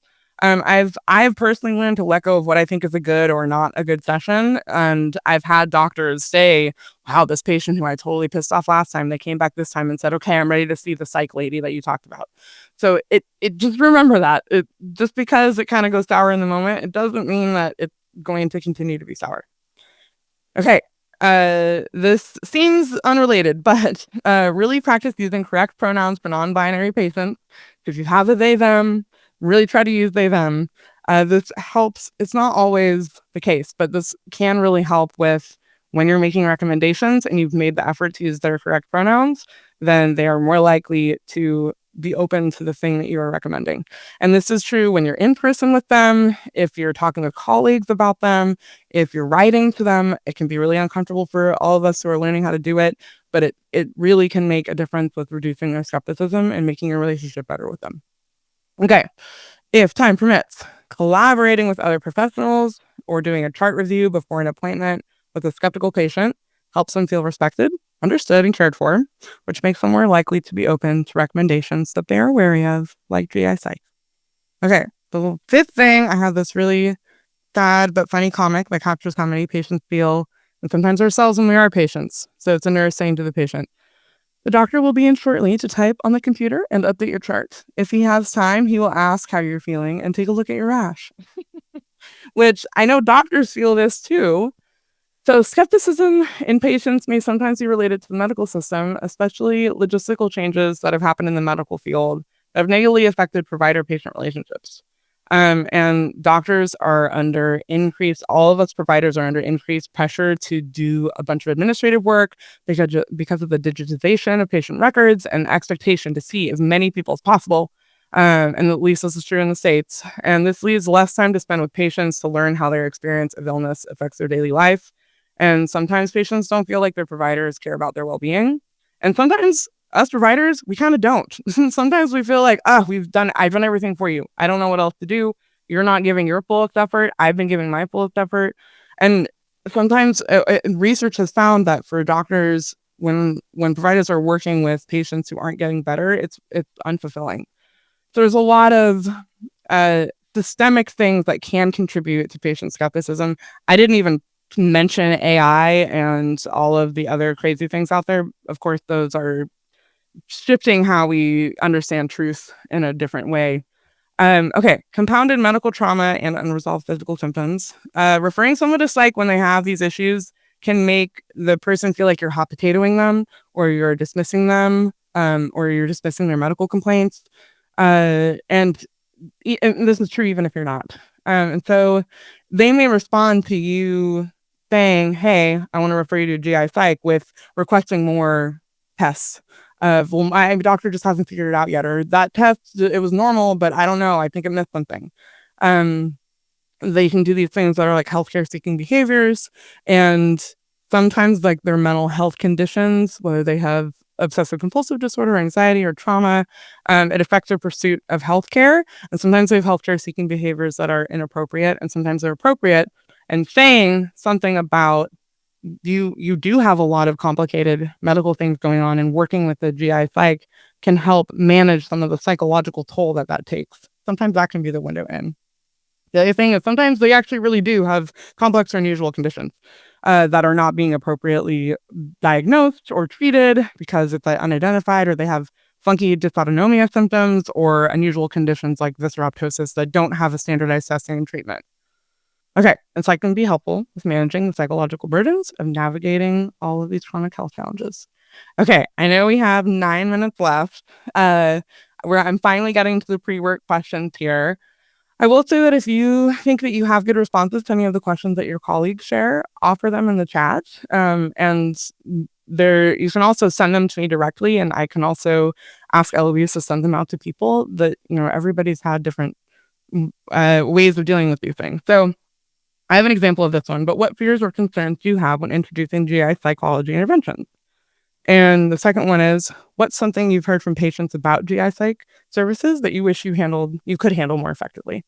I've personally learned to let go of what I think is a good or not a good session. And I've had doctors say, wow, this patient who I totally pissed off last time, they came back this time and said, okay, I'm ready to see the psych lady that you talked about. So it just remember that just because it kind of goes sour in the moment, it doesn't mean that it's going to continue to be sour. Okay. This seems unrelated, but really practice using correct pronouns for non-binary patients. If you have a they, them, really try to use they, them. This helps. It's not always the case, but this can really help with when you're making recommendations and you've made the effort to use their correct pronouns, then they are more likely to be open to the thing that you are recommending. And this is true when you're in person with them, if you're talking to colleagues about them, if you're writing to them. It can be really uncomfortable for all of us who are learning how to do it, but it really can make a difference with reducing their skepticism and making your relationship better with them. Okay, if time permits, collaborating with other professionals or doing a chart review before an appointment with a skeptical patient helps them feel respected, understood, and cared for, which makes them more likely to be open to recommendations that they are wary of, like GI Psych. Okay, the fifth thing, I have this really sad but funny comic that captures how many patients feel, and sometimes ourselves when we are patients. So it's a nurse saying to the patient, the doctor will be in shortly to type on the computer and update your chart. If he has time, he will ask how you're feeling and take a look at your rash. Which I know doctors feel this too. So skepticism in patients may sometimes be related to the medical system, especially logistical changes that have happened in the medical field that have negatively affected provider-patient relationships. And doctors are under all of us providers are under increased pressure to do a bunch of administrative work because of the digitization of patient records and expectation to see as many people as possible. And at least this is true in the States. And this leaves less time to spend with patients to learn how their experience of illness affects their daily life. And sometimes patients don't feel like their providers care about their well-being. And sometimes us providers, we kind of don't. Sometimes we feel like, I've done everything for you. I don't know what else to do. You're not giving your fullest effort. I've been giving my fullest effort. And sometimes research has found that for doctors, when providers are working with patients who aren't getting better, it's unfulfilling. So there's a lot of systemic things that can contribute to patient skepticism. I didn't even mention AI and all of the other crazy things out there. Of course, those are shifting how we understand truth in a different way. Okay, compounded medical trauma and unresolved physical symptoms. Referring someone to psych when they have these issues can make the person feel like you're hot potatoing them, or you're dismissing them, or you're dismissing their medical complaints. And this is true even if you're not. And so they may respond to you saying, hey, I want to refer you to GI Psych, with requesting more tests. Well, my doctor just hasn't figured it out yet, or that test, it was normal, but I don't know, I think it missed something. They can do these things that are like healthcare seeking behaviors, and sometimes like their mental health conditions, whether they have obsessive compulsive disorder, anxiety, or trauma, it affects their pursuit of healthcare. And sometimes they have healthcare seeking behaviors that are inappropriate, and sometimes they're appropriate. And saying something about you do have a lot of complicated medical things going on, and working with the GI Psych can help manage some of the psychological toll that takes. Sometimes that can be the window in. The other thing is sometimes they actually really do have complex or unusual conditions that are not being appropriately diagnosed or treated because it's unidentified, or they have funky dysautonomia symptoms or unusual conditions like visceroptosis that don't have a standardized testing and treatment. Okay, and psych can be helpful with managing the psychological burdens of navigating all of these chronic health challenges. Okay, I know we have 9 minutes left. Where I'm finally getting to the pre-work questions here. I will say that if you think that you have good responses to any of the questions that your colleagues share, offer them in the chat. And you can also send them to me directly, and I can also ask Eloise to send them out to people. That everybody's had different ways of dealing with these things. So I have an example of this one. But what fears or concerns do you have when introducing GI psychology interventions? And the second one is, what's something you've heard from patients about GI Psych services that you wish you could handle more effectively?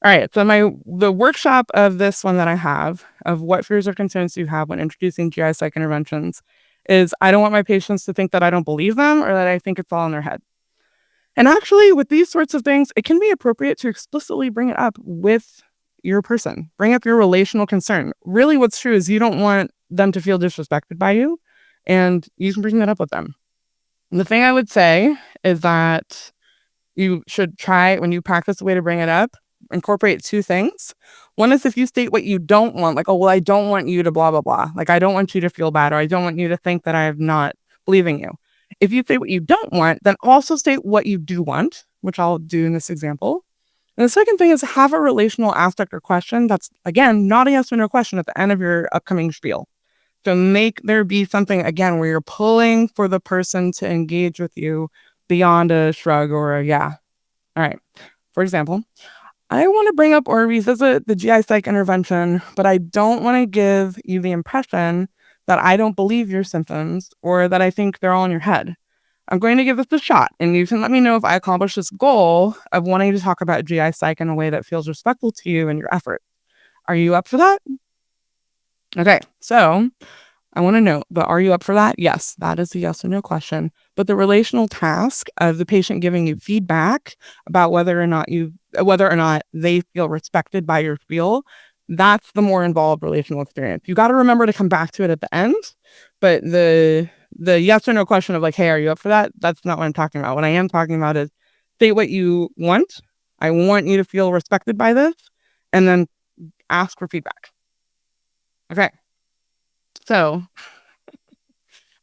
All right, so the workshop of this one that I have, of what fears or concerns do you have when introducing GI Psych interventions, is I don't want my patients to think that I don't believe them or that I think it's all in their head. And actually, with these sorts of things, it can be appropriate to explicitly bring it up with your person. Bring up your relational concern. Really, what's true is you don't want them to feel disrespected by you, and you can bring that up with them. And the thing I would say is that you should try, when you practice the way to bring it up, incorporate 2 things. One is if you state what you don't want, like, oh, well, I don't want you to blah, blah, blah. Like, I don't want you to feel bad, or I don't want you to think that I am not believing you. If you say what you don't want, then also state what you do want, which I'll do in this example. And the second thing is have a relational aspect or question that's, again, not a yes or no question at the end of your upcoming spiel. So make there be something, again, where you're pulling for the person to engage with you beyond a shrug or a yeah. All right. For example, I want to bring up or revisit the GI Psych intervention, but I don't want to give you the impression that I don't believe your symptoms or that I think they're all in your head. I'm going to give this a shot, and you can let me know if I accomplish this goal of wanting to talk about GI Psych in a way that feels respectful to you and your effort. Are you up for that? Okay, so I want to know, but are you up for that? Yes, that is a yes or no question. But the relational task of the patient giving you feedback about whether or not they feel respected by your spiel, that's the more involved relational experience. You got to remember to come back to it at the end, but the yes or no question of like, hey, are you up for that? That's not what I'm talking about. What I am talking about is state what you want. I want you to feel respected by this, and then ask for feedback. Okay. So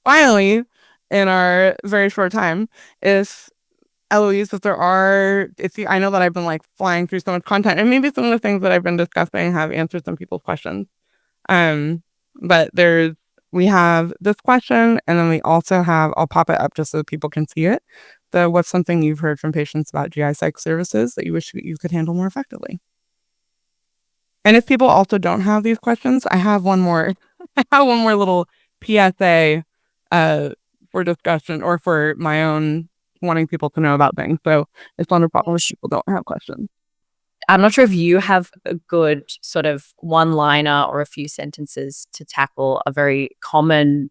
finally, in our very short time, Eloise, I know that I've been like flying through so much content, and maybe some of the things that I've been discussing have answered some people's questions. But we have this question, and then we also have, I'll pop it up just so people can see it. What's something you've heard from patients about GI Psych services that you wish you could handle more effectively? And if people also don't have these questions, I have one more little PSA for discussion or for my own wanting people to know about things. So it's not a problem if people don't have questions. I'm not sure if you have a good sort of one-liner or a few sentences to tackle a very common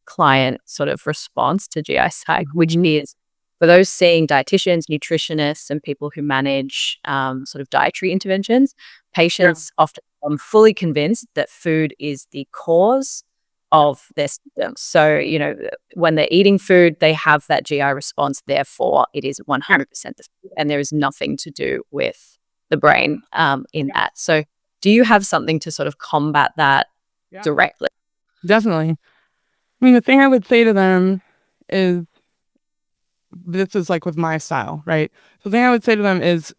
client sort of response to GI Psych, which is for those seeing dietitians, nutritionists, and people who manage sort of dietary interventions, patients often are fully convinced that food is the cause of their symptoms. So, when they're eating food, they have that GI response. Therefore, it is 100% the food, and there is nothing to do with the brain in that. So, do you have something to sort of combat that directly? Definitely. I mean, the thing I would say to them is, this is like with my style, right? The thing I would say to them is,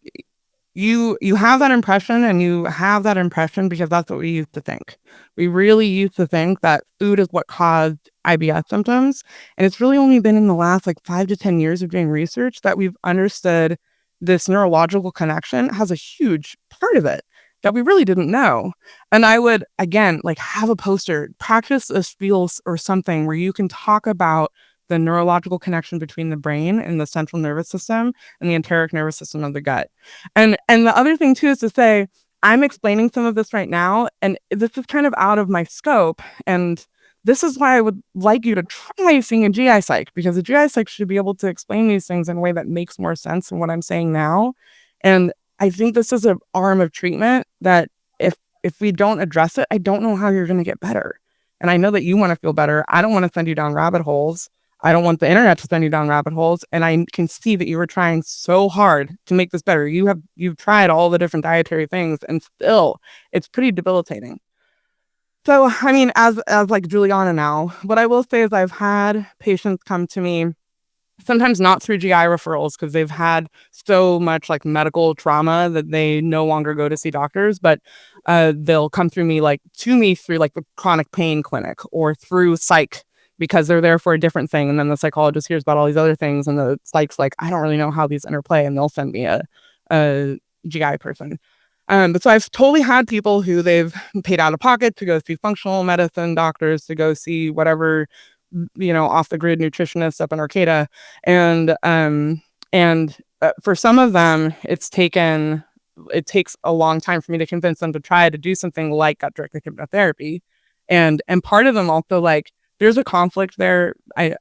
you have that impression, and you have that impression because that's what we used to think. We really used to think that food is what caused IBS symptoms. And it's really only been in the last 5 to 10 years of doing research that we've understood this neurological connection has a huge part of it that we really didn't know. And I would, again, have a poster, practice a spiel or something where you can talk about the neurological connection between the brain and the central nervous system and the enteric nervous system of the gut. And the other thing too is to say, I'm explaining some of this right now, and this is kind of out of my scope. And this is why I would like you to try seeing a GI Psych, because a GI Psych should be able to explain these things in a way that makes more sense than what I'm saying now. And I think this is an arm of treatment that if we don't address it, I don't know how you're going to get better. And I know that you want to feel better. I don't want to send you down rabbit holes. I don't want the internet to send you down rabbit holes. And I can see that you were trying so hard to make this better. You've tried all the different dietary things, and still it's pretty debilitating. So, I mean, as like Julianna now, what I will say is I've had patients come to me, sometimes not through GI referrals because they've had so much like medical trauma that they no longer go to see doctors, but they'll come through me through like the chronic pain clinic or through psych because they're there for a different thing. And then the psychologist hears about all these other things and the psych's like, I don't really know how these interplay, and they'll send me a GI person. But so I've totally had people who they've paid out of pocket to go see functional medicine doctors, to go see whatever, off the grid nutritionists up in Arcata. And for some of them, it takes a long time for me to convince them to try to do something like gut directed hypnotherapy. And part of them also, like, there's a conflict there.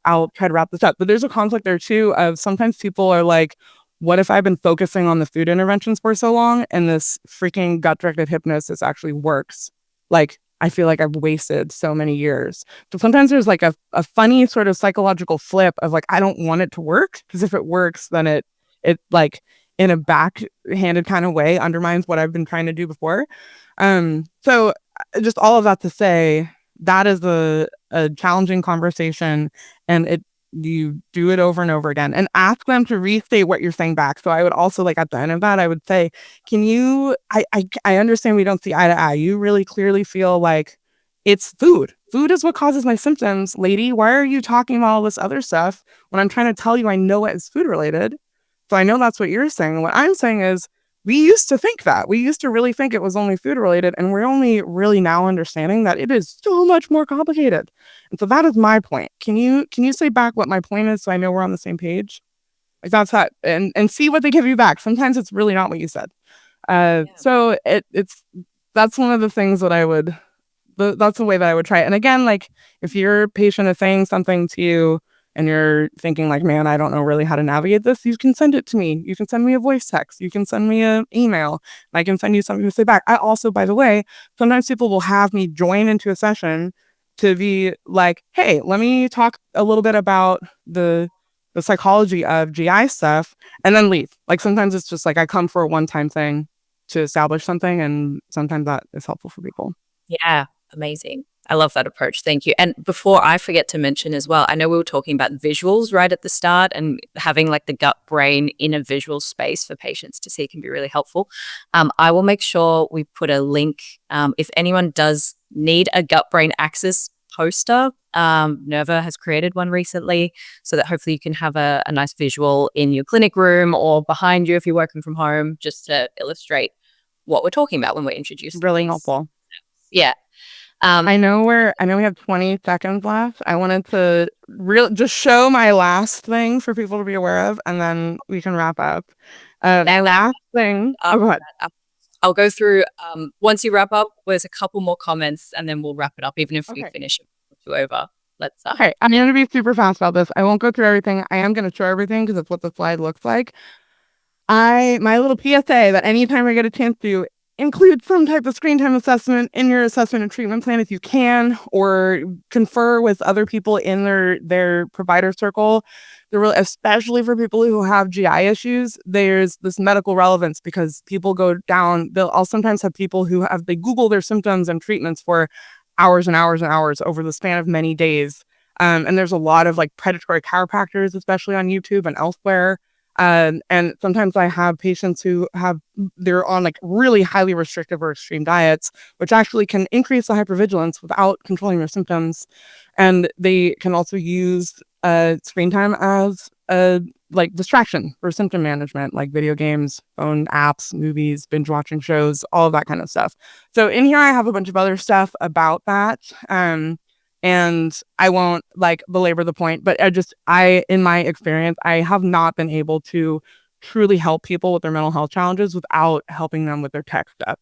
I'll try to wrap this up, but there's a conflict there too of sometimes people are like, what if I've been focusing on the food interventions for so long and this freaking gut-directed hypnosis actually works? Like, I feel like I've wasted so many years. So sometimes there's like a funny sort of psychological flip of like, I don't want it to work, because if it works, then it like in a backhanded kind of way undermines what I've been trying to do before. So just all of that to say, that is a challenging conversation, and you do it over and over again and ask them to restate what you're saying back. So I would also, like, at the end of that, I would say, I understand we don't see eye to eye. You really clearly feel like it's food. Food is what causes my symptoms, lady. Why are you talking about all this other stuff when I'm trying to tell you I know it is food related? So I know that's what you're saying. What I'm saying is, we used to think that. We used to really think it was only food related, and we're only really now understanding that it is so much more complicated. And so that is my point. Can you say back what my point is so I know we're on the same page? Like, that's that, and see what they give you back. Sometimes it's really not what you said. So that's one of the things that that's the way that I would try it. And again, like, if your patient is saying something to you and you're thinking like, man, I don't know really how to navigate this, you can send it to me. You can send me a voice text. You can send me an email. I can send you something to say back. I also, by the way, sometimes people will have me join into a session to be like, hey, let me talk a little bit about the psychology of GI stuff, and then leave. Like, sometimes it's just like I come for a one-time thing to establish something, and sometimes that is helpful for people. Yeah, amazing. I love that approach. Thank you. And before I forget to mention as well, I know we were talking about visuals right at the start, and having like the gut brain in a visual space for patients to see can be really helpful. I will make sure we put a link. If anyone does need a gut brain axis poster, Nerva has created one recently, so that hopefully you can have a nice visual in your clinic room or behind you if you're working from home, just to illustrate what we're talking about when we're introducing. Really helpful. Yeah. I know we have 20 seconds left. I wanted to just show my last thing for people to be aware of, and then we can wrap up. My last thing. Go ahead. I'll go through. Once you wrap up, there's a couple more comments, and then we'll wrap it up, even if we finish it over. Let's. Okay, I'm going to be super fast about this. I won't go through everything. I am going to show everything because that's what the slide looks like. My little PSA that anytime I get a chance to, include some type of screen time assessment in your assessment and treatment plan if you can, or confer with other people in their provider circle. Especially for people who have GI issues, there's this medical relevance, because people go down. I'll sometimes have people who they Google their symptoms and treatments for hours and hours and hours over the span of many days. And there's a lot of like predatory chiropractors, especially on YouTube and elsewhere. And sometimes I have patients who they're on like really highly restrictive or extreme diets, which actually can increase the hypervigilance without controlling their symptoms. And they can also use screen time as a like distraction for symptom management, like video games, phone apps, movies, binge watching shows, all of that kind of stuff. So in here, I have a bunch of other stuff about that. And I won't like belabor the point, but in my experience, I have not been able to truly help people with their mental health challenges without helping them with their tech stuff.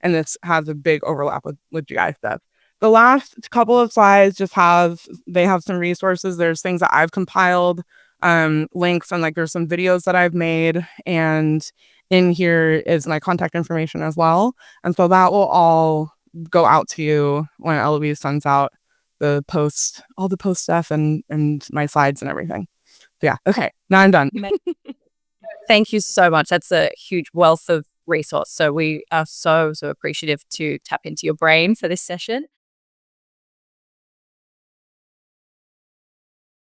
And this has a big overlap with GI stuff. The last couple of slides they have some resources. There's things that I've compiled, links, and like there's some videos that I've made, and in here is my contact information as well. And so that will all go out to you when Eloise sends out the post, all the post stuff and my slides and everything. So yeah. Okay. Now I'm done. Thank you so much. That's a huge wealth of resource. So we are so appreciative to tap into your brain for this session.